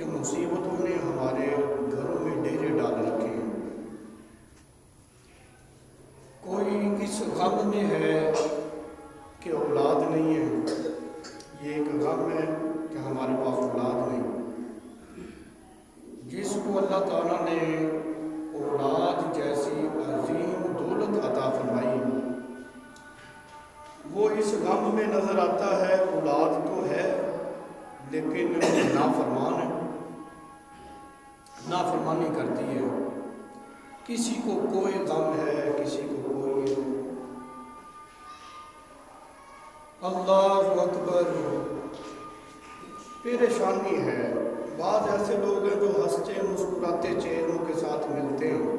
کہ مصیبتوں نے ہمارے گھروں میں ڈیرے ڈال رکھے ہیں۔ کوئی اس غم میں ہے کہ اولاد نہیں ہے، یہ ایک غم ہے کہ ہمارے پاس اولاد نہیں۔ جس کو اللہ تعالیٰ نے اولاد جیسی عظیم دولت عطا فرمائی، وہ اس غم میں نظر آتا ہے اولاد تو ہے لیکن نافرمان ہے، نافرمانی کرتی ہے۔ کسی کو کوئی غم ہے، کسی کو کوئی۔ اللہ اکبر، پریشانی ہے۔ بعض ایسے لوگ ہیں جو ہنستے مسکراتے چہروں کے ساتھ ملتے ہیں،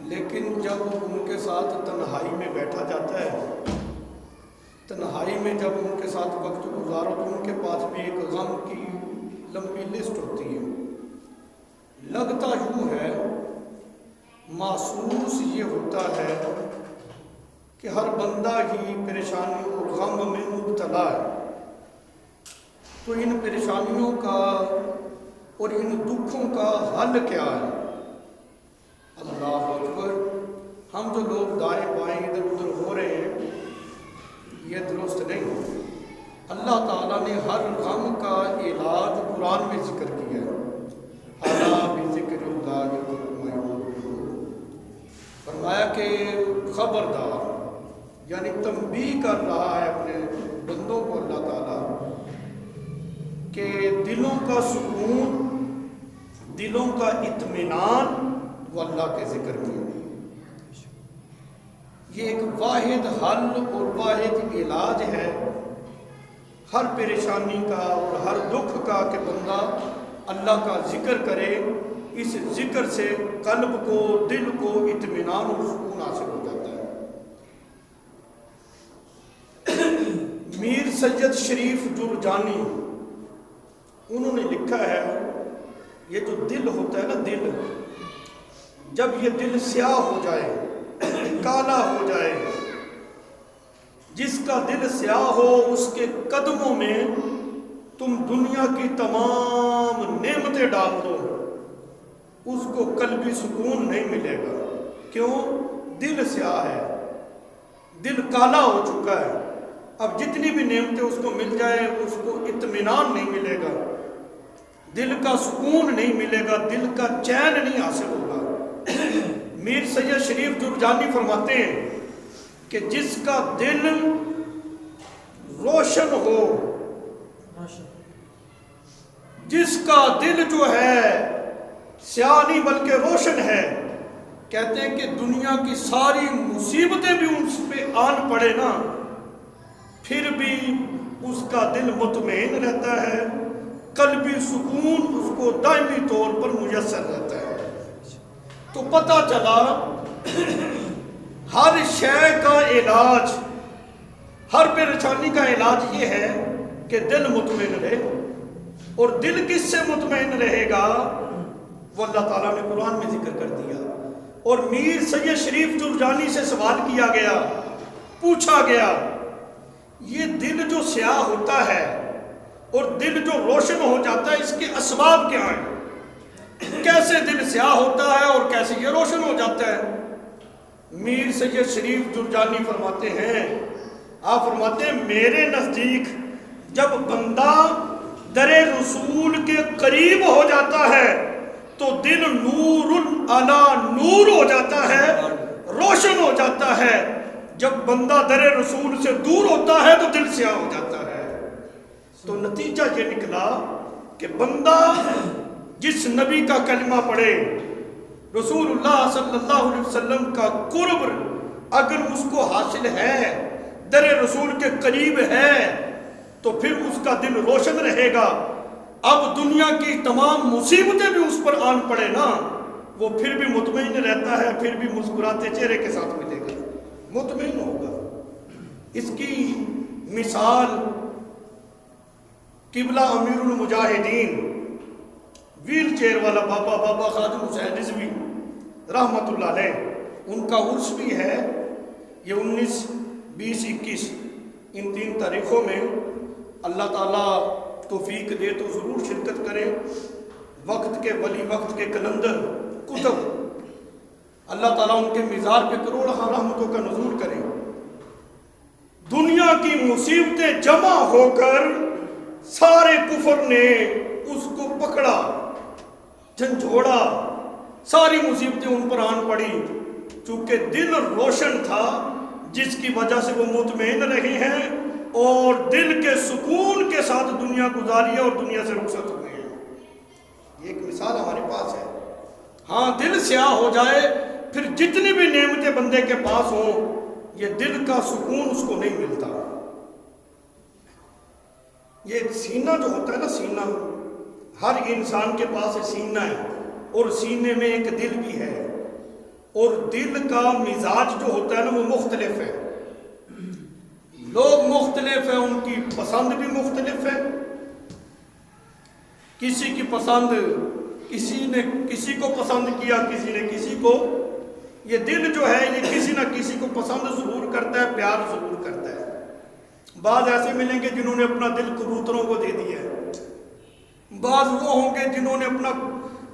لیکن جب ان کے ساتھ تنہائی میں بیٹھا جاتا ہے، تنہائی میں جب ان کے ساتھ وقت گزارو تو ان کے پاس بھی ایک غم کی لمبی لسٹ ہوتی ہے۔ لگتا یوں ہے، محسوس یہ ہوتا ہے کہ ہر بندہ ہی پریشانی اور غم میں مبتلا ہے۔ تو ان پریشانیوں کا اور ان دکھوں کا حل کیا ہے؟ اللہ اکبر، ہم جو لوگ دائیں بائیں ادھر ادھر ہو رہے ہیں یہ درست نہیں۔ اللہ تعالیٰ نے ہر غم کا علاج قرآن میں ذکر کیا ہے۔ الا بذکر اللہ تطمئن القلوب، فرمایا کہ خبردار، یعنی تنبیہ کر رہا ہے اپنے بندوں کو اللہ تعالیٰ کہ دلوں کا سکون، دلوں کا اطمینان وہ اللہ کے ذکر میں ہے۔ یہ ایک واحد حل اور واحد علاج ہے ہر پریشانی کا اور ہر دکھ کا کہ بندہ اللہ کا ذکر کرے۔ اس ذکر سے قلب کو، دل کو اطمینان اور سکون حاصل ہو جاتا ہے۔ میر سید شریف جرجانی انہوں نے لکھا ہے، یہ جو دل ہوتا ہے نا، دل جب یہ دل سیاہ ہو جائے، کالا ہو جائے، جس کا دل سیاہ ہو اس کے قدموں میں تم دنیا کی تمام نعمتیں ڈال دو، اس کو قلبی سکون نہیں ملے گا۔ کیوں؟ دل سیاہ ہے، دل کالا ہو چکا ہے۔ اب جتنی بھی نعمتیں اس کو مل جائے اس کو اطمینان نہیں ملے گا، دل کا سکون نہیں ملے گا، دل کا چین نہیں حاصل ہوگا۔ میر سید شریف جرجانی فرماتے ہیں کہ جس کا دل روشن ہو، جس کا دل جو ہے سیاہ نہیں بلکہ روشن ہے، کہتے ہیں کہ دنیا کی ساری مصیبتیں بھی اس پہ آن پڑے نا، پھر بھی اس کا دل مطمئن رہتا ہے، قلبی سکون اس کو دائمی طور پر میسر رہتا ہے۔ تو پتہ چلا ہر شے کا علاج، ہر پریشانی کا علاج یہ ہے کہ دل مطمئن رہے۔ اور دل کس سے مطمئن رہے گا؟ وہ اللہ تعالیٰ نے قرآن میں ذکر کر دیا۔ اور میر سید شریف جرجانی سے سوال کیا گیا، پوچھا گیا، یہ دل جو سیاہ ہوتا ہے اور دل جو روشن ہو جاتا ہے، اس کے اسباب کیا ہیں؟ کیسے دل سیاہ ہوتا ہے اور کیسے یہ روشن ہو جاتا ہے؟ میر سید شریف جرجانی فرماتے ہیں، آپ فرماتے ہیں میرے نزدیک جب بندہ در رسول کے قریب ہو جاتا ہے تو دل نور علی نور ہو جاتا ہے، روشن ہو جاتا ہے۔ جب بندہ در رسول سے دور ہوتا ہے تو دل سیاہ ہو جاتا ہے۔ تو نتیجہ یہ نکلا کہ بندہ جس نبی کا کلمہ پڑھے، رسول اللہ صلی اللہ علیہ وسلم کا قرب اگر اس کو حاصل ہے، در رسول کے قریب ہے، تو پھر اس کا دل روشن رہے گا۔ اب دنیا کی تمام مصیبتیں بھی اس پر آن پڑے نا، وہ پھر بھی مطمئن رہتا ہے، پھر بھی مسکراتے چہرے کے ساتھ ملے گا، مطمئن ہوگا۔ اس کی مثال قبلہ امیر المجاہدین ویل چیئر والا بابا خادم حسین رضوی رحمۃ اللہ علیہ، ان کا عرس بھی ہے، یہ 19، 20، 21 ان 3 تاریخوں میں اللہ تعالیٰ توفیق دے تو ضرور شرکت کریں. وقت کے ولی، وقت کے کلندر کتب، اللہ تعالیٰ ان کے مزار پہ کروڑوں رحمتوں کا نزول کرے. دنیا کی مصیبتیں جمع ہو کر سارے کفر نے اس کو پکڑا، جھنجھوڑا، ساری مصیبتیں ان پر آن پڑی. چونکہ دل روشن تھا جس کی وجہ سے وہ مطمئن رہے ہیں اور دل کے سکون کے ساتھ دنیا گزاری ہے اور دنیا سے رخصت ہوئے ہیں. یہ ایک مثال ہمارے پاس ہے. ہاں دل سیاہ ہو جائے پھر جتنی بھی نعمتیں بندے کے پاس ہوں یہ دل کا سکون اس کو نہیں ملتا. یہ سینہ جو ہوتا ہے نا، سینہ، ہر انسان کے پاس سینہ ہے اور سینے میں ایک دل بھی ہے، اور دل کا مزاج جو ہوتا ہے نا وہ مختلف ہے. لوگ مختلف ہیں، ان کی پسند بھی مختلف ہے. کسی کی پسند، کسی نے کسی کو پسند کیا، کسی نے کسی کو. یہ دل جو ہے یہ کسی نہ کسی کو پسند ضرور کرتا ہے، پیار ضرور کرتا ہے. بعض ایسے ملیں گے جنہوں نے اپنا دل کبوتروں کو دے دیا ہے، بعض وہ ہوں گے جنہوں نے اپنا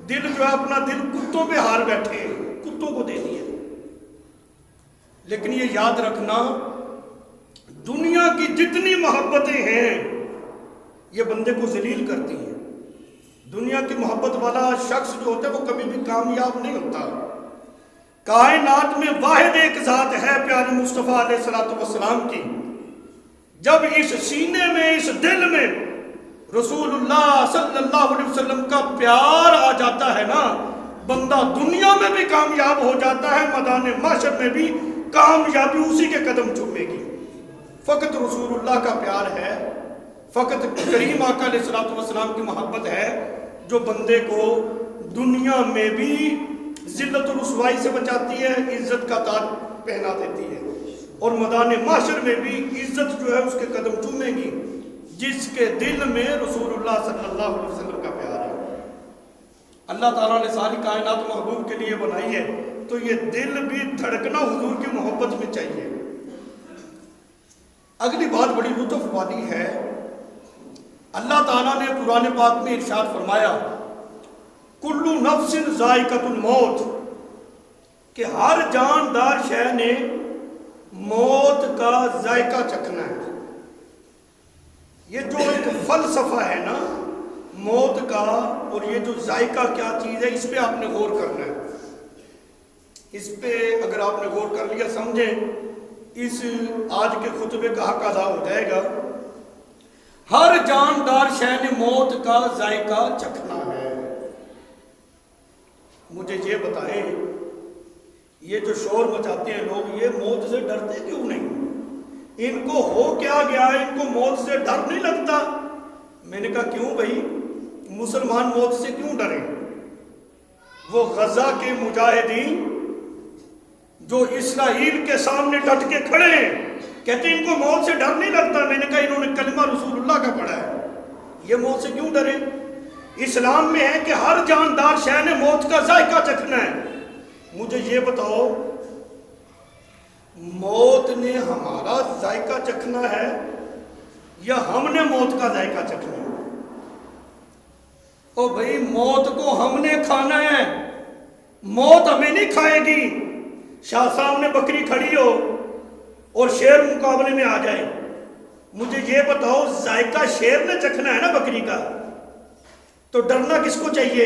دل جو ہے اپنا دل کتوں پہ ہار بیٹھے، کتوں کو دے دیا. لیکن یہ یاد رکھنا، دنیا کی جتنی محبتیں ہیں یہ بندے کو ذلیل کرتی ہیں. دنیا کی محبت والا شخص جو ہوتا ہے وہ کبھی بھی کامیاب نہیں ہوتا. کائنات میں واحد ایک ذات ہے پیارے مصطفیٰ علیہ السلام کی. جب اس سینے میں، اس دل میں رسول اللہ صلی اللہ علیہ وسلم کا پیار آ جاتا ہے نا، بندہ دنیا میں بھی کامیاب ہو جاتا ہے، میدان محشر میں بھی کامیابی اسی کے قدم چومے گی. فقط رسول اللہ کا پیار ہے، فقط کریم آقا علیہ السلام کی محبت ہے جو بندے کو دنیا میں بھی ذلت و رسوائی سے بچاتی ہے، عزت کا تاج پہنا دیتی ہے، اور میدان محشر میں بھی عزت جو ہے اس کے قدم چومے گی جس کے دل میں رسول اللہ صلی اللہ علیہ وسلم کا پیار ہے. اللہ تعالیٰ نے ساری کائنات محبوب کے لیے بنائی ہے تو یہ دل بھی دھڑکنا حضور کی محبت میں چاہیے. اگلی بات بڑی لطف والی ہے. اللہ تعالیٰ نے قرآن پاک میں ارشاد فرمایا کلو نفس ذائقۃ الموت، کہ ہر جاندار شے نے موت کا ذائقہ چکھنا ہے. یہ جو ایک فلسفہ ہے نا موت کا، اور یہ جو ذائقہ کیا چیز ہے، اس پہ آپ نے غور کرنا ہے. اس پہ اگر آپ نے غور کر لیا، سمجھیں، اس آج کے خطبے کا حق ادا ہو جائے گا. ہر جاندار شے نے موت کا ذائقہ چکھنا ہے. مجھے یہ بتائیں، یہ جو شور مچاتے ہیں لوگ، یہ موت سے ڈرتے کیوں نہیں؟ ان کو ہو کیا گیا ہے، ان کو موت سے ڈر نہیں لگتا؟ میں نے کہا کیوں بھائی، مسلمان موت سے کیوں ڈریں؟ وہ غزہ کے مجاہدین جو اسرائیل کے سامنے ڈٹ کے کھڑے ہیں، کہتے ہیں ان کو موت سے ڈر نہیں لگتا. میں نے کہا انہوں نے کلمہ رسول اللہ کا پڑھا ہے، یہ موت سے کیوں ڈرے؟ اسلام میں ہے کہ ہر جاندار شے نے موت کا ذائقہ چکھنا ہے. مجھے یہ بتاؤ، موت نے ہمارا ذائقہ چکھنا ہے یا ہم نے موت کا ذائقہ چکھنا ہے؟ او بھائی، موت کو ہم نے کھانا ہے، موت ہمیں نہیں کھائے گی. شاہ صاحب نے بکری کھڑی ہو اور شیر مقابلے میں آ جائے، مجھے یہ بتاؤ ذائقہ شیر نے چکھنا ہے نا بکری کا، تو ڈرنا کس کو چاہیے،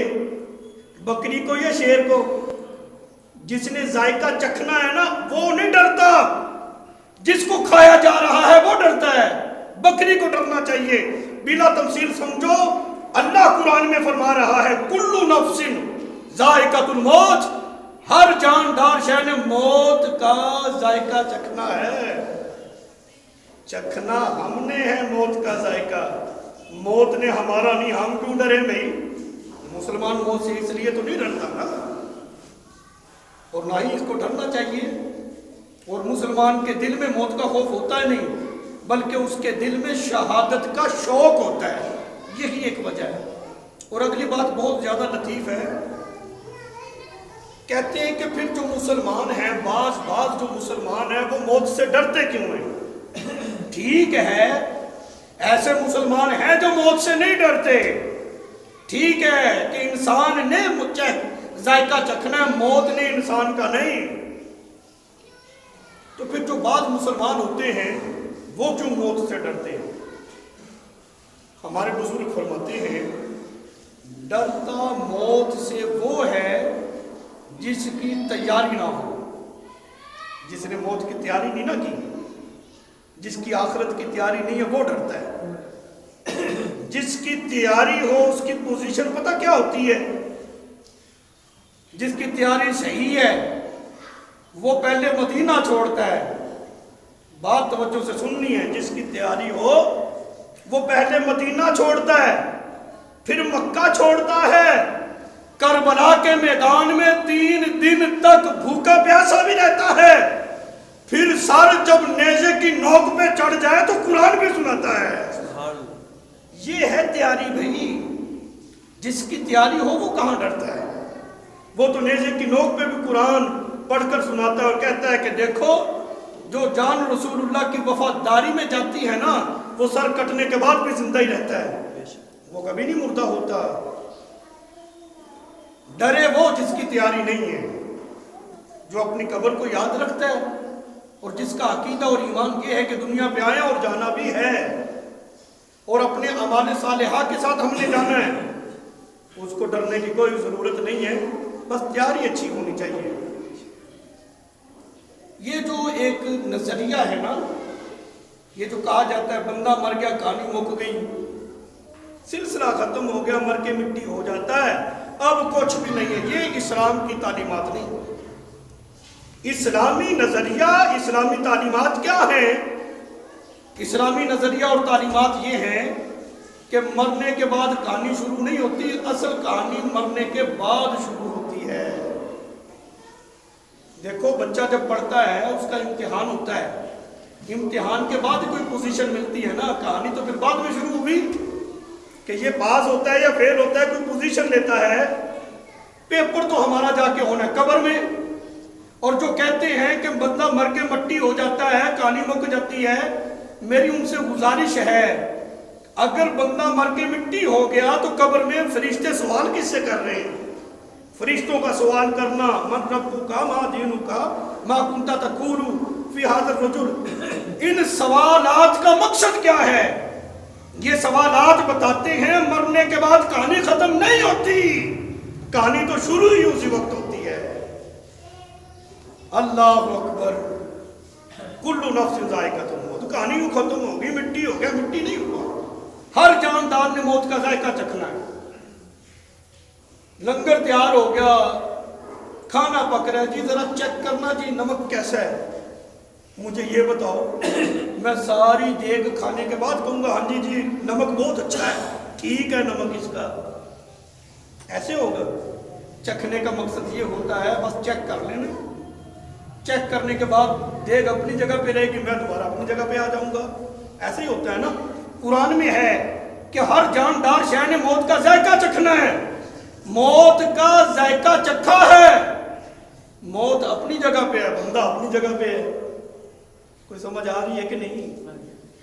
بکری کو یا شیر کو؟ جس نے ذائقہ چکھنا ہے نا وہ نہیں ڈرتا، جس کو کھایا جا رہا ہے وہ ڈرتا ہے. بکری کو ڈرنا چاہیے. بلا تمثیل سمجھو، اللہ قرآن میں فرما رہا ہے کلو نفس ذائقۃ الموت، ہر جاندار شے نے موت کا ذائقہ چکھنا ہے. چکھنا ہم نے ہے موت کا ذائقہ، موت نے ہمارا نہیں. ہم کیوں ڈرے بھائی؟ مسلمان موت سے اس لیے تو نہیں ڈرتا نا، اور نہ ہی اس کو ڈرنا چاہیے. اور مسلمان کے دل میں موت کا خوف ہوتا ہے نہیں، بلکہ اس کے دل میں شہادت کا شوق ہوتا ہے. یہی ایک وجہ ہے. اور اگلی بات بہت زیادہ لطیف ہے. کہتے ہیں کہ پھر جو مسلمان ہیں، بعض جو مسلمان ہیں وہ موت سے ڈرتے کیوں ہیں؟ ٹھیک ہے، ایسے مسلمان ہیں جو موت سے نہیں ڈرتے. ٹھیک ہے کہ انسان نے ذائقہ چکھنا ہے، موت نے انسان کا نہیں. تو پھر جو بعض مسلمان ہوتے ہیں وہ کیوں موت سے ڈرتے ہیں؟ ہمارے بزرگ فرماتے ہیں ڈرتا موت سے وہ ہے جس کی تیاری نہ ہو. جس نے موت کی تیاری نہیں نہ کی، جس کی آخرت کی تیاری نہیں ہے، وہ ڈرتا ہے. جس کی تیاری ہو اس کی پوزیشن پتہ کیا ہوتی ہے؟ جس کی تیاری صحیح ہے وہ پہلے مدینہ چھوڑتا ہے. بات توجہ سے سننی ہے. جس کی تیاری ہو وہ پہلے مدینہ چھوڑتا ہے، پھر مکہ چھوڑتا ہے، کربلا کے میدان میں 3 دن تک بھوکا پیاسا بھی رہتا ہے، پھر سر جب نیزے کی نوک پہ چڑھ جائے تو قرآن بھی سناتا ہے. یہ ہے تیاری بھائی. جس کی تیاری ہو وہ کہاں ڈرتا ہے؟ وہ تو نیزے کی نوک پہ بھی قرآن پڑھ کر سناتا ہے اور کہتا ہے کہ دیکھو جو جان رسول اللہ کی وفاداری میں جاتی ہے نا وہ سر کٹنے کے بعد بھی زندہ ہی رہتا ہے، وہ کبھی نہیں مردہ ہوتا. ڈرے وہ جس کی تیاری نہیں ہے، جو اپنی قبر کو یاد رکھتا ہے اور جس کا عقیدہ اور ایمان یہ ہے کہ دنیا پہ آیا اور جانا بھی ہے اور اپنے اعمال صالحہ کے ساتھ ہم نے جانا ہے. اس کو ڈرنے کی کوئی ضرورت نہیں ہے، بس تیاری اچھی ہونی چاہیے. یہ جو ایک نظریہ ہے نا، یہ جو کہا جاتا ہے بندہ مر گیا کہانی مک گئی، سلسلہ ختم ہو گیا، مر کے مٹی ہو جاتا ہے، اب کچھ بھی نہیں ہے، یہ اسلام کی تعلیمات نہیں. اسلامی نظریہ، اسلامی تعلیمات کیا ہیں؟ اسلامی نظریہ اور تعلیمات یہ ہیں کہ مرنے کے بعد کہانی شروع نہیں ہوتی، اصل کہانی مرنے کے بعد شروع ہوتی ہے. دیکھو بچہ جب پڑھتا ہے اس کا امتحان ہوتا ہے، امتحان کے بعد کوئی پوزیشن ملتی ہے نا، کہانی تو پھر بعد میں شروع ہوئی کہ یہ پاس ہوتا ہے یا فیل ہوتا ہے، کوئی پوزیشن لیتا ہے. پیپر تو ہمارا جا کے ہونا ہے قبر میں. اور جو کہتے ہیں کہ بندہ مر کے مٹی ہو جاتا ہے کہانی مک جاتی ہے، میری ان سے گزارش ہے اگر بندہ مر کے مٹی ہو گیا تو قبر میں فرشتے سوال کس سے کر رہے ہیں؟ فرشتوں کا سوال کرنا، من ربک ما دینک ما کنت تقول فی ھذا الرجل. ان سوالات کا مقصد کیا ہے؟ یہ سوالات بتاتے ہیں مرنے کے بعد کہانی ختم نہیں ہوتی، کہانی تو شروع ہی اسی وقت ہوتی ہے. اللہ اکبر، کل نفس ذائقۃ الموت. کہانی یوں ختم ہوگی، مٹی ہو گیا، مٹی نہیں ہوا. ہر جاندار نے موت کا ذائقہ چکھنا ہے. لنگر تیار ہو گیا، کھانا پک رہا ہے، جی ذرا چیک کرنا جی نمک کیسا ہے، مجھے یہ بتاؤ. میں ساری دیگ کھانے کے بعد کہوں گا ہاں جی جی نمک بہت اچھا ہے، ٹھیک ہے نمک اس کا. ایسے ہوگا؟ چکھنے کا مقصد یہ ہوتا ہے بس چیک کر لینا، چیک کرنے کے بعد دیگ اپنی جگہ پہ رہے گی، میں دوبارہ اپنی جگہ پہ آ جاؤں گا. ایسے ہی ہوتا ہے نا. قرآن میں ہے کہ ہر جاندار شے نے موت کا ذائقہ چکھنا ہے. موت کا ذائقہ چکھا ہے، موت اپنی جگہ پہ ہے، بندہ اپنی جگہ پہ ہے. کوئی سمجھ آ رہی ہے کہ نہیں؟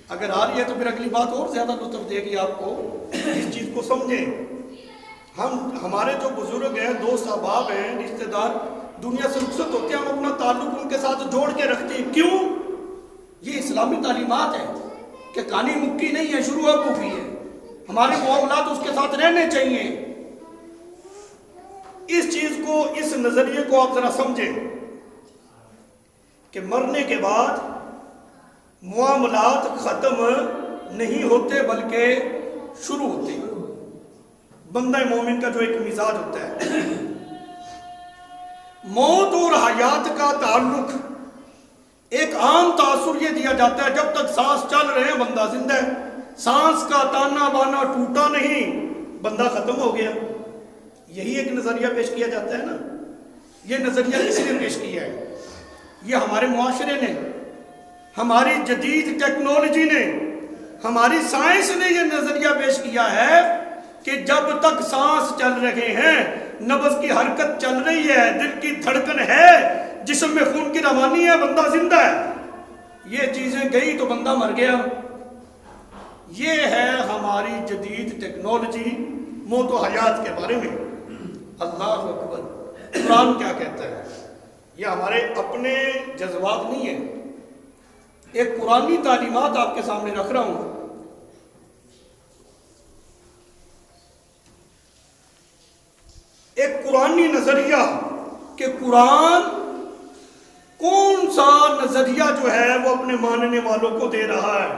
اگر آ رہی ہے تو پھر اگلی بات اور زیادہ لطف دے گی آپ کو. اس چیز کو سمجھیں. ہمارے جو بزرگ ہیں، دوست احباب ہیں، رشتہ دار دنیا سے رخصت ہوتے ہیں، ہم اپنا تعلق ان کے ساتھ جوڑ کے رکھتے ہیں. کیوں؟ یہ اسلامی تعلیمات ہے کہ کہانی مکی نہیں ہے، شروع اب ہوئی ہے. ہمارے معاملات اس کے ساتھ رہنے چاہیے. اس چیز کو، اس نظریے کو آپ ذرا سمجھیں کہ مرنے کے بعد معاملات ختم نہیں ہوتے بلکہ شروع ہوتے ہیں. بندہ مومن کا جو ایک مزاج ہوتا ہے، موت اور حیات کا تعلق ایک عام تاثر یہ دیا جاتا ہے جب تک سانس چل رہے ہیں بندہ زندہ ہے، سانس کا تانا بانا ٹوٹا نہیں، بندہ ختم ہو گیا. یہی ایک نظریہ پیش کیا جاتا ہے نا. یہ نظریہ کس نے پیش کیا ہے؟ یہ ہمارے معاشرے نے، ہماری جدید ٹیکنالوجی نے، ہماری سائنس نے یہ نظریہ پیش کیا ہے کہ جب تک سانس چل رہے ہیں، نبض کی حرکت چل رہی ہے، دل کی دھڑکن ہے، جسم میں خون کی روانی ہے، بندہ زندہ ہے. یہ چیزیں گئی تو بندہ مر گیا. یہ ہے ہماری جدید ٹیکنالوجی موت و حیات کے بارے میں۔ اللہ اکبر، قرآن کیا کہتا ہے؟ یہ ہمارے اپنے جذبات نہیں ہیں، ایک قرآنی تعلیمات آپ کے سامنے رکھ رہا ہوں۔ ایک قرآنی نظریہ کہ قرآن کون سا نظریہ جو ہے وہ اپنے ماننے والوں کو دے رہا ہے۔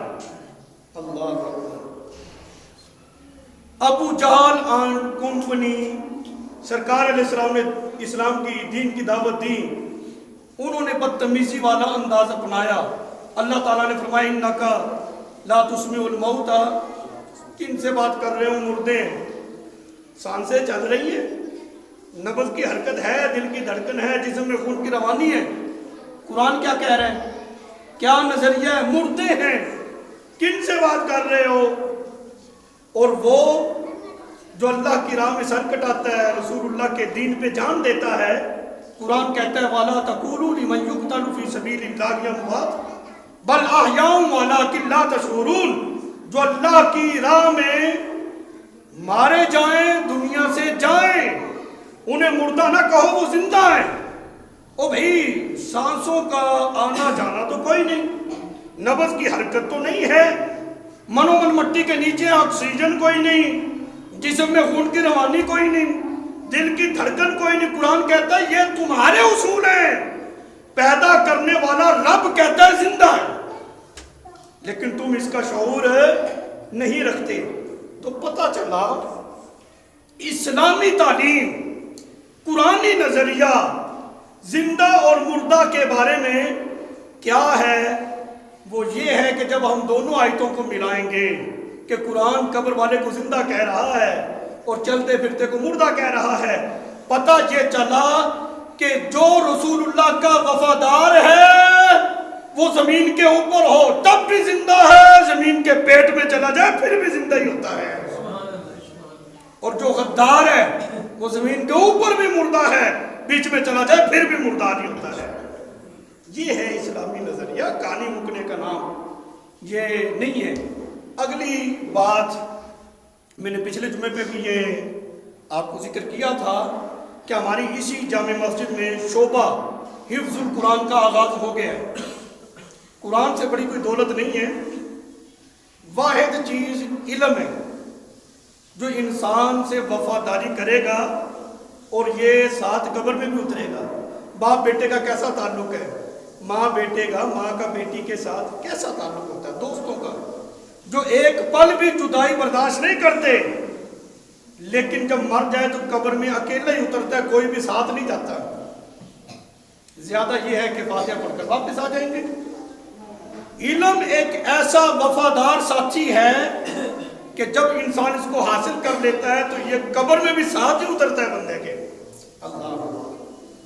اللہ اکبر۔ ابو جہل اینڈ کمپنی، سرکار علیہ السلام نے اسلام کی دین کی دعوت دی، انہوں نے بدتمیزی والا انداز اپنایا۔ اللہ تعالیٰ نے فرمایا انکا لا تسمع الموتى، کن سے بات کر رہے ہو؟ مردے ہیں، سانسیں چل رہی ہیں، نبض کی حرکت ہے، دل کی دھڑکن ہے، جسم میں خون کی روانی ہے۔ قرآن کیا کہہ رہے ہیں؟ کیا نظریہ ہے؟ مردے ہیں، کن سے بات کر رہے ہو؟ اور وہ جو اللہ کی راہ میں سر کٹاتا ہے، رسول اللہ کے دین پہ جان دیتا ہے، قرآن کہتا ہے وَلَا تَقُولُوا لِمَنْ يُقْتَلُ فِي سَبِيلِ اللَّهِ أَمْوَاتٌ بَلْ أَحْيَاءٌ وَلَٰكِن لَا تَشْعُرُونَ۔ جو اللہ کی راہ میں مارے جائیں، دنیا سے جائیں، انہیں مردہ نہ کہو، وہ زندہ ہیں۔ او بھئی، سانسوں کا آنا جانا تو کوئی نہیں، نبض کی حرکت تو نہیں ہے، منو من مٹی کے نیچے آکسیجن کوئی نہیں، جسم میں خون کی روانی کوئی نہیں، دل کی دھڑکن کوئی نہیں۔ قرآن کہتا ہے یہ تمہارے اصول ہیں، پیدا کرنے والا رب کہتا ہے زندہ ہے، لیکن تم اس کا شعور نہیں رکھتے۔ تو پتہ چلا اسلامی تعلیم، قرآنی نظریہ زندہ اور مردہ کے بارے میں کیا ہے؟ وہ یہ ہے کہ جب ہم دونوں آیتوں کو ملائیں گے کہ قرآن قبر والے کو زندہ کہہ رہا ہے اور چلتے پھرتے کو مردہ کہہ رہا ہے، پتہ یہ چلا کہ جو رسول اللہ کا وفادار ہے وہ زمین کے اوپر ہو تب بھی زندہ ہے، زمین کے پیٹ میں چلا جائے پھر بھی زندہ ہی ہوتا ہے، اور جو غدار ہے وہ زمین کے اوپر بھی مردہ ہے، بیچ میں چلا جائے پھر بھی مردار ہی ہوتا ہے۔ یہ ہے اسلامی نظریہ، کہانی مکنے کا نام یہ نہیں ہے۔ اگلی بات میں نے پچھلے جمعے پہ بھی یہ آپ کو ذکر کیا تھا کہ ہماری اسی جامع مسجد میں شعبہ حفظ القرآن کا آغاز ہو گیا ہے۔ قرآن سے بڑی کوئی دولت نہیں ہے، واحد چیز علم ہے جو انسان سے وفاداری کرے گا اور یہ ساتھ قبر میں بھی اترے گا۔ باپ بیٹے کا کیسا تعلق ہے؟ ماں بیٹے کا، ماں کا بیٹی کے ساتھ کیسا تعلق ہوتا ہے؟ دوستوں کا، جو ایک پل بھی جدائی برداشت نہیں کرتے، لیکن جب مر جائے تو قبر میں اکیلا ہی اترتا ہے، کوئی بھی ساتھ نہیں جاتا۔ زیادہ یہ ہے کہ فاتحہ پڑھ کر واپس آ جائیں گے۔ علم ایک ایسا وفادار ساتھی ہے کہ جب انسان اس کو حاصل کر لیتا ہے تو یہ قبر میں بھی ساتھ ہی اترتا ہے بندے کے۔ اللہ،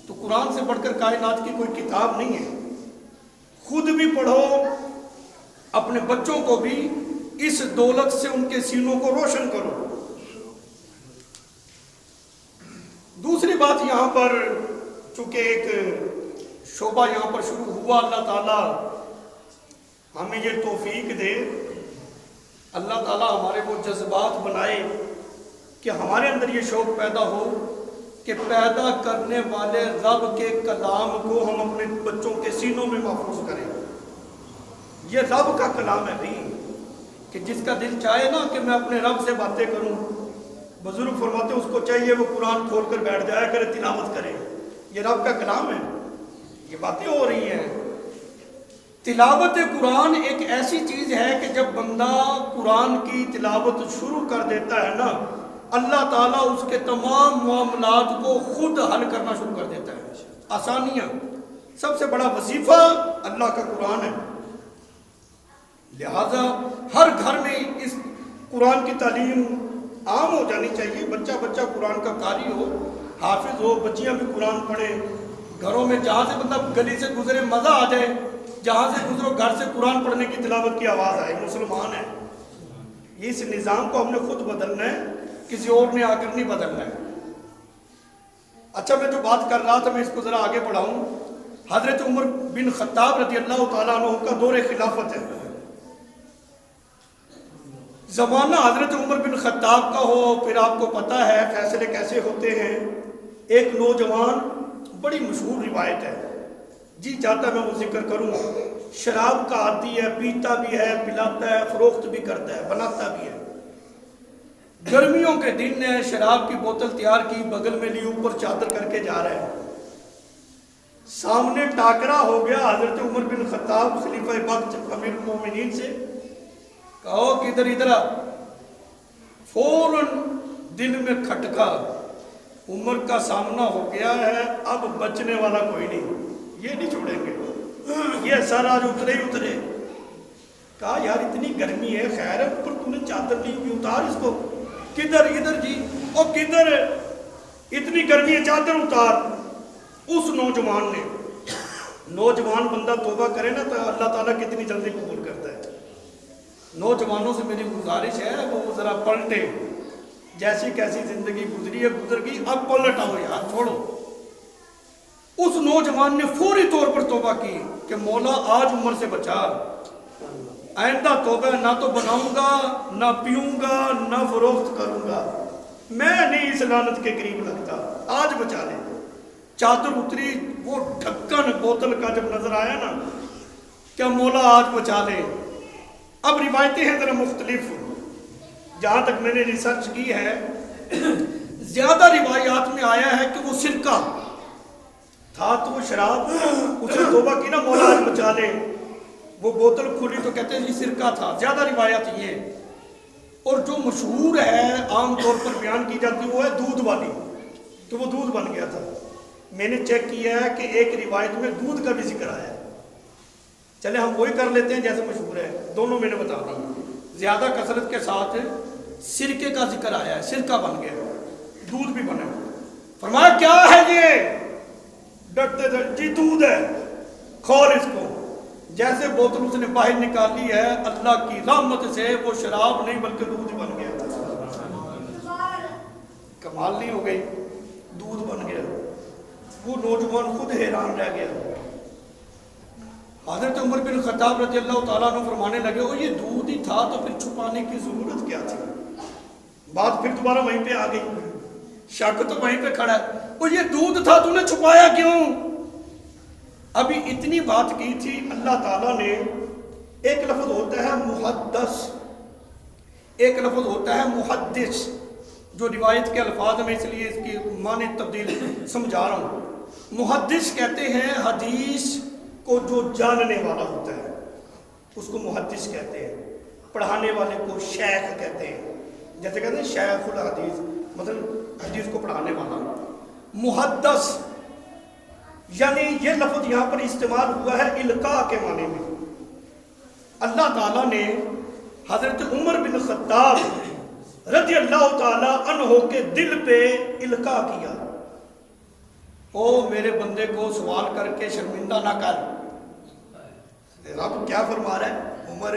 تو قرآن سے بڑھ کر کائنات کی کوئی کتاب نہیں ہے۔ خود بھی پڑھو، اپنے بچوں کو بھی اس دولت سے ان کے سینوں کو روشن کرو۔ دوسری بات یہاں پر، چونکہ ایک شعبہ یہاں پر شروع ہوا، اللہ تعالیٰ ہمیں یہ توفیق دے، اللہ تعالیٰ ہمارے وہ جذبات بنائے کہ ہمارے اندر یہ شوق پیدا ہو کہ پیدا کرنے والے رب کے کلام کو ہم اپنے بچوں کے سینوں میں محفوظ کریں۔ یہ رب کا کلام ہے نہیں کہ جس کا دل چاہے نا کہ میں اپنے رب سے باتیں کروں، بزرگ فرماتے ہیں اس کو چاہیے وہ قرآن کھول کر بیٹھ جایا کرے، تلاوت کرے۔ یہ رب کا کلام ہے، یہ باتیں ہو رہی ہیں۔ تلاوت قرآن ایک ایسی چیز ہے کہ جب بندہ قرآن کی تلاوت شروع کر دیتا ہے نا، اللہ تعالیٰ اس کے تمام معاملات کو خود حل کرنا شروع کر دیتا ہے۔ آسانیاں، سب سے بڑا وظیفہ اللہ کا قرآن ہے، لہذا ہر گھر میں اس قرآن کی تعلیم عام ہو جانی چاہیے۔ بچہ بچہ قرآن کا قاری ہو، حافظ ہو، بچیاں بھی قرآن پڑھیں، گھروں میں جہاں سے مطلب گلی سے گزرے مزہ آ جائے، جہاں سے گزرو گھر سے قرآن پڑھنے کی تلاوت کی آواز آئے، مسلمان ہیں۔ اس نظام کو ہم نے خود بدلنا ہے، کسی اور نے آ کر نہیں بدلنا ہے۔ اچھا، میں جو بات کر رہا تھا میں اس کو ذرا آگے بڑھاؤں۔ حضرت عمر بن خطاب رضی اللہ تعالیٰ عنہ کا دور خلافت ہے۔ زمانہ حضرت عمر بن خطاب کا ہو، پھر آپ کو پتہ ہے فیصلے کیسے ہوتے ہیں۔ ایک نوجوان، بڑی مشہور روایت ہے، جی چاہتا میں وہ ذکر کروں، شراب کا عادی ہے، پیتا بھی ہے، پلاتا ہے، فروخت بھی کرتا ہے، بناتا بھی ہے۔ گرمیوں کے دن نے شراب کی بوتل تیار کی، بغل میں لی، اوپر چادر کر کے جا رہے ہیں۔ سامنے ٹاکرا ہو گیا حضرت عمر بن خطاب خلیفہ وقت امیر المومنین سے، کہو کدھر ادھر آ۔ فوراً دل میں کھٹکا، عمر کا سامنا ہو گیا ہے، اب بچنے والا کوئی نہیں، یہ نہیں چھوڑیں گے، یہ سر آج اترے ہی اترے۔ کہا یار اتنی گرمی ہے، خیر ہے، اوپر تم نے چادر لی ہوئی، اتار اس کو۔ کدھر؟ ادھر جی۔ اور کدھر؟ اتنی گرمی ہے، چادر اتار۔ اس نوجوان بندہ توبہ کرے نا تو اللہ تعالیٰ کتنی جلدی قبول کرتا ہے۔ نوجوانوں سے میری گزارش ہے وہ ذرا پلٹے، جیسی کیسی زندگی گزری ہے گزر گئی، اب پلٹ آؤ یار، چھوڑو۔ اس نوجوان نے فوری طور پر توبہ کی کہ مولا آج عمر سے بچا، آئندہ توبہ نہ تو بناؤں گا، نہ پیوں گا، نہ فروخت کروں گا، میں نہیں اس لعنت کے قریب لگتا، آج بچا لے۔ چادر اتری، وہ ڈھکن بوتل کا جب نظر آیا نا، کیا مولا آج بچا لے۔ اب روایتیں ہیں ذرا مختلف، جہاں تک میں نے ریسرچ کی ہے زیادہ روایات میں آیا ہے کہ وہ سرکہ تھا، تو وہ شراب اسے توبہ کی نا مولا آج بچا لے، وہ بوتل کھلی تو کہتے ہیں یہ سرکہ تھا، زیادہ روایات یہ۔ اور جو مشہور ہے عام طور پر بیان کی جاتی وہ ہے دودھ والی، تو وہ دودھ بن گیا تھا۔ میں نے چیک کیا ہے کہ ایک روایت میں دودھ کا بھی ذکر آیا ہے، چلے ہم وہی کر لیتے ہیں جیسے مشہور ہے، دونوں میں نے بتا دی۔ زیادہ کثرت کے ساتھ سرکے کا ذکر آیا ہے، سرکہ بن گیا، دودھ بھی بنا۔ فرمایا کیا ہے یہ؟ ڈرتے تھے، جی دودھ ہے، کھول اس کو۔ جیسے بوتل اس نے باہر نکالی ہے، اللہ کی رحمت سے وہ شراب نہیں بلکہ دودھ بن گیا تھا۔ کمال نہیں ہو گئی، دودھ بن گیا۔ وہ نوجوان خود حیران رہ گیا۔ حضرت عمر بن خطاب رضی اللہ تعالیٰ عنہ فرمانے لگے، وہ یہ دودھ ہی تھا تو پھر چھپانے کی ضرورت کیا تھی؟ بات پھر دوبارہ وہیں پہ آ گئی، شک تو وہیں پہ کھڑا ہے، وہ یہ دودھ تھا تو نے چھپایا کیوں؟ ابھی اتنی بات کی تھی، اللہ تعالیٰ نے، ایک لفظ ہوتا ہے محدث، ایک لفظ ہوتا ہے محدث، جو روایت کے الفاظ میں اس لیے اس کی معنی تبدیل سمجھا رہا ہوں۔ محدث کہتے ہیں حدیث کو جو جاننے والا ہوتا ہے، اس کو محدث کہتے ہیں۔ پڑھانے والے کو شیخ کہتے ہیں، جیسے کہتے ہیں شیخ الحدیث، مطلب حدیث کو پڑھانے والا۔ محدث یعنی یہ لفظ یہاں پر استعمال ہوا ہے القاء کے معنی میں۔ اللہ تعالیٰ نے حضرت عمر بن خطاب رضی اللہ تعالیٰ عنہ کے دل پہ القاء کیا، او میرے بندے کو سوال کر کے شرمندہ نہ کر۔ رب کیا فرما رہا ہے؟ عمر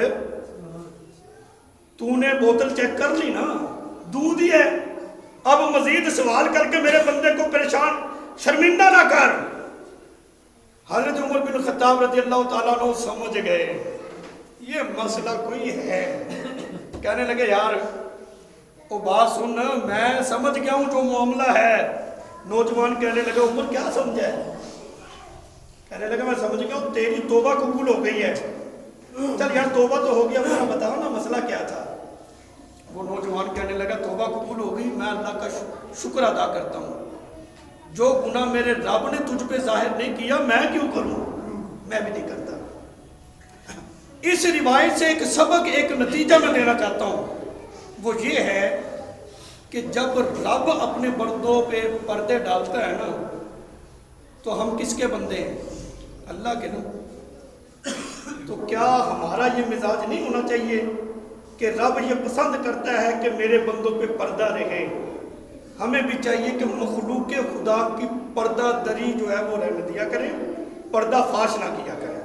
تو نے بوتل چیک کر لی نا، دودھ ہی ہے، اب مزید سوال کر کے میرے بندے کو پریشان شرمندہ نہ کر۔ حضرت عمر بن خطاب رضی اللہ تعالیٰ عنہ سمجھ گئے یہ مسئلہ کوئی ہے، کہنے لگے یار وہ بات سن، میں سمجھ گیا ہوں جو معاملہ ہے۔ نوجوان کہنے لگے عمر کیا سمجھا ہے؟ کہنے لگے میں سمجھ گیا ہوں تیری توبہ قبول ہو گئی ہے، چل یار توبہ تو ہو گیا، میرا بتاؤ نا مسئلہ کیا تھا؟ وہ نوجوان کہنے لگا توبہ قبول ہو گئی، میں اللہ کا شکر ادا کرتا ہوں، جو گناہ میرے رب نے تجھ پہ ظاہر نہیں کیا میں کیوں کروں، میں بھی نہیں کرتا۔ اس روایت سے ایک سبق، ایک نتیجہ میں لینا چاہتا ہوں، وہ یہ ہے کہ جب رب اپنے بندوں پہ پردے ڈالتا ہے نا تو ہم کس کے بندے ہیں؟ اللہ کے نا۔ تو کیا ہمارا یہ مزاج نہیں ہونا چاہیے کہ رب یہ پسند کرتا ہے کہ میرے بندوں پہ پردہ رہے؟ ہمیں بھی چاہیے کہ مخلوق خدا کی پردہ دری جو ہے وہ رہنے دیا کریں، پردہ فاش نہ کیا کریں۔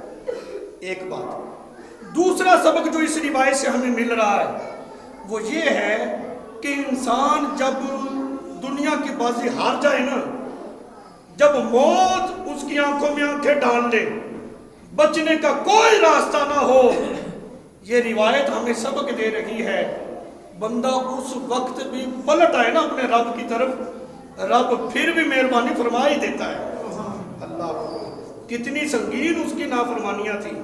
ایک بات، دوسرا سبق جو اس روایت سے ہمیں مل رہا ہے وہ یہ ہے کہ انسان جب دنیا کی بازی ہار جائے نا، جب موت اس کی آنکھوں میں آنکھیں ڈال لے، بچنے کا کوئی راستہ نہ ہو، یہ روایت ہمیں سبق دے رہی ہے بندہ اس وقت بھی پلٹ آئے نا اپنے رب کی طرف, رب پھر بھی مہربانی فرما ہی دیتا ہے. اللہ کتنی سنگین اس کی نافرمانیاں تھیں,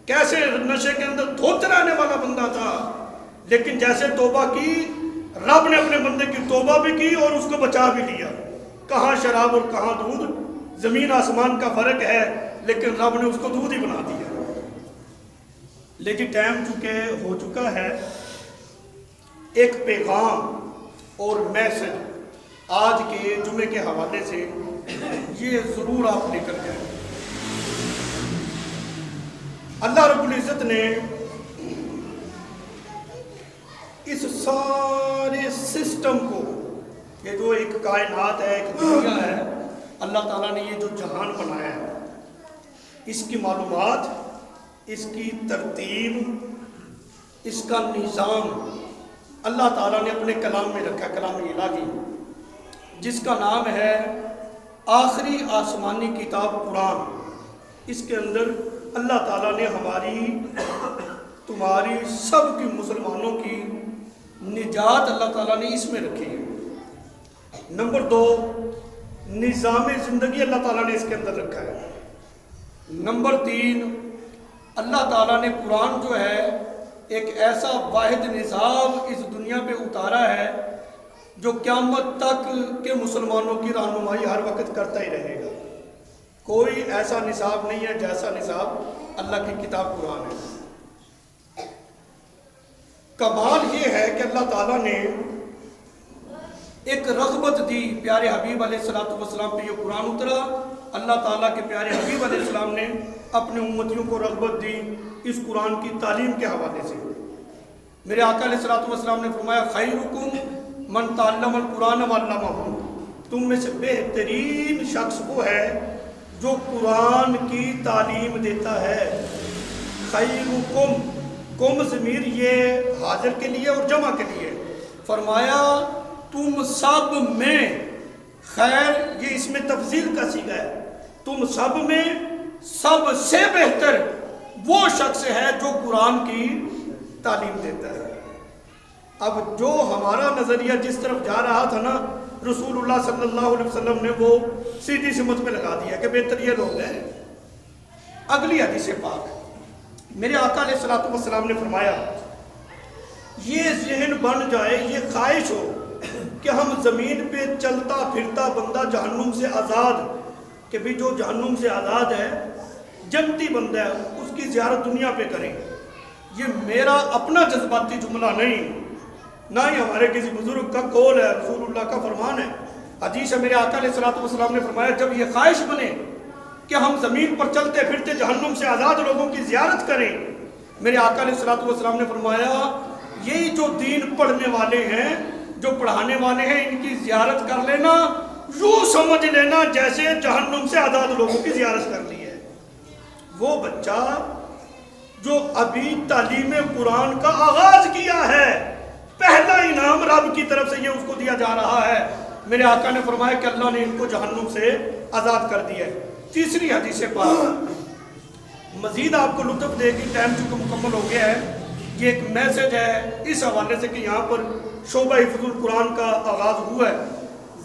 کیسے نشے کے اندر دھوتے رہنے والا بندہ تھا, لیکن جیسے توبہ کی رب نے اپنے بندے کی توبہ بھی کی اور اس کو بچا بھی لیا. کہاں شراب اور کہاں دودھ, زمین آسمان کا فرق ہے, لیکن رب نے اس کو دودھ ہی بنا دیا. لیکن ٹائم چونکہ ہو چکا ہے, ایک پیغام اور میسج آج کے جمعے کے حوالے سے یہ ضرور آپ لے کر جائیں. اللہ رب العزت نے اس سارے سسٹم کو, یہ جو ایک کائنات ہے, ایک دنیا ہے, اللہ تعالیٰ نے یہ جو جہان بنایا ہے, اس کی معلومات, اس کی ترتیب, اس کا نظام اللہ تعالیٰ نے اپنے کلام میں رکھا, کلام الہی, جس کا نام ہے آخری آسمانی کتاب قرآن. اس کے اندر اللہ تعالیٰ نے ہماری, تمہاری, سب کی, مسلمانوں کی نجات اللہ تعالیٰ نے اس میں رکھی ہے. نمبر 2, نظام زندگی اللہ تعالیٰ نے اس کے اندر رکھا ہے. نمبر 3, اللہ تعالیٰ نے قرآن جو ہے ایک ایسا واحد نصاب اس دنیا پہ اتارا ہے جو قیامت تک کے مسلمانوں کی رہنمائی ہر وقت کرتا ہی رہے گا. کوئی ایسا نصاب نہیں ہے جیسا نصاب اللہ کی کتاب قرآن ہے. کمال یہ ہے کہ اللہ تعالیٰ نے ایک رغبت دی, پیارے حبیب علیہ السلام پہ یہ قرآن اترا. اللہ تعالیٰ کے پیارے حبیب علیہ السلام نے اپنے امتیوں کو رغبت دی اس قرآن کی تعلیم کے حوالے سے. میرے آقا علیہ السلام نے فرمایا خیرکم من تعلم القرآن وعلمہ, تم میں سے بہترین شخص وہ ہے جو قرآن کی تعلیم دیتا ہے. خیرکم, کم ضمیر یہ حاضر کے لیے اور جمع کے لیے, فرمایا تم سب میں, خیر یہ اس میں تفضیل کا صیغہ ہے, تم سب میں سب سے بہتر وہ شخص ہے جو قرآن کی تعلیم دیتا ہے. اب جو ہمارا نظریہ جس طرف جا رہا تھا نا, رسول اللہ صلی اللہ علیہ وسلم نے وہ سیدھی سمت پہ لگا دیا کہ بہتر یہ لوگ ہیں. اگلی حدیث پاک, میرے آقا علیہ السلام نے فرمایا یہ ذہن بن جائے, یہ خواہش ہو کہ ہم زمین پہ چلتا پھرتا بندہ جہنم سے آزاد, کہ بھی جو جہنم سے آزاد ہے, جنتی بندہ ہے, اس کی زیارت دنیا پہ کریں. یہ میرا اپنا جذباتی جملہ نہیں, نہ ہی ہمارے کسی بزرگ کا قول ہے, رسول اللہ کا فرمان ہے. حدیث ہے, میرے آقا علیہ السلام نے فرمایا جب یہ خواہش بنے کہ ہم زمین پر چلتے پھرتے جہنم سے آزاد لوگوں کی زیارت کریں, میرے آقا علیہ السلام نے فرمایا یہی جو دین پڑھنے والے ہیں, جو پڑھانے والے ہیں, ان کی زیارت کر لینا, یوں سمجھ لینا جیسے جہنم سے آزاد لوگوں کی زیارت کر لی ہے. وہ بچہ جو ابھی تعلیم قرآن کا آغاز کیا ہے, پہلا انعام رب کی طرف سے یہ اس کو دیا جا رہا ہے. میرے آقا نے فرمایا کہ اللہ نے ان کو جہنم سے آزاد کر دیا ہے. تیسری حدیث پاک مزید آپ کو لطف دے گی, ٹائم چونکہ مکمل ہو گیا ہے. یہ ایک میسج ہے اس حوالے سے کہ یہاں پر شعبہ حفظ القرآن کا آغاز ہوا ہے.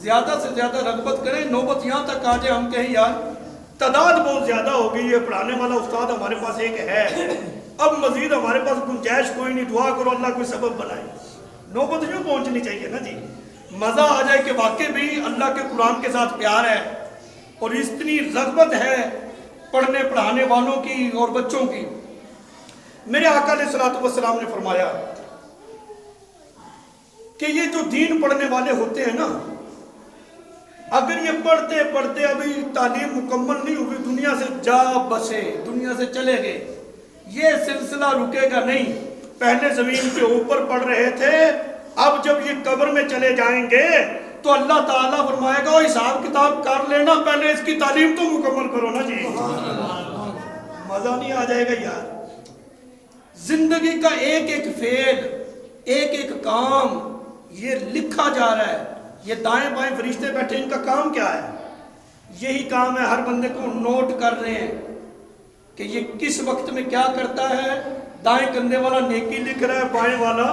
زیادہ سے زیادہ رغبت کریں, نوبت یہاں تک آ جائے ہم کہیں یار تعداد بہت زیادہ ہو گئی ہے, پڑھانے والا استاد ہمارے پاس ایک ہے, اب مزید ہمارے پاس گنجائش کوئی نہیں, دعا کرو اللہ کوئی سبب بنائے. نوبت یوں پہنچنی چاہیے نا جی, مزہ آ جائے کہ واقعی بھی اللہ کے قرآن کے ساتھ پیار ہے اور اتنی رغبت ہے پڑھنے پڑھانے والوں کی اور بچوں کی. میرے آقا علیہ السلام نے فرمایا کہ یہ جو دین پڑھنے والے ہوتے ہیں نا, اگر یہ پڑھتے پڑھتے ابھی تعلیم مکمل نہیں ہوئی, دنیا سے جا بسے, دنیا سے چلے گئے, یہ سلسلہ رکے گا نہیں. پہلے زمین کے اوپر پڑھ رہے تھے, اب جب یہ قبر میں چلے جائیں گے تو اللہ تعالیٰ فرمائے گا حساب کتاب کر لینا, پہلے اس کی تعلیم تو مکمل کرو نا جی. مزہ نہیں آ جائے گا یار. زندگی کا ایک ایک فعل, ایک ایک کام یہ لکھا جا رہا ہے. یہ دائیں بائیں فرشتے بیٹھے, ان کا کام کیا ہے؟ یہی کام ہے, ہر بندے کو نوٹ کر رہے ہیں کہ یہ کس وقت میں کیا کرتا ہے. دائیں کندھے والا نیکی لکھ رہا ہے, بائیں والا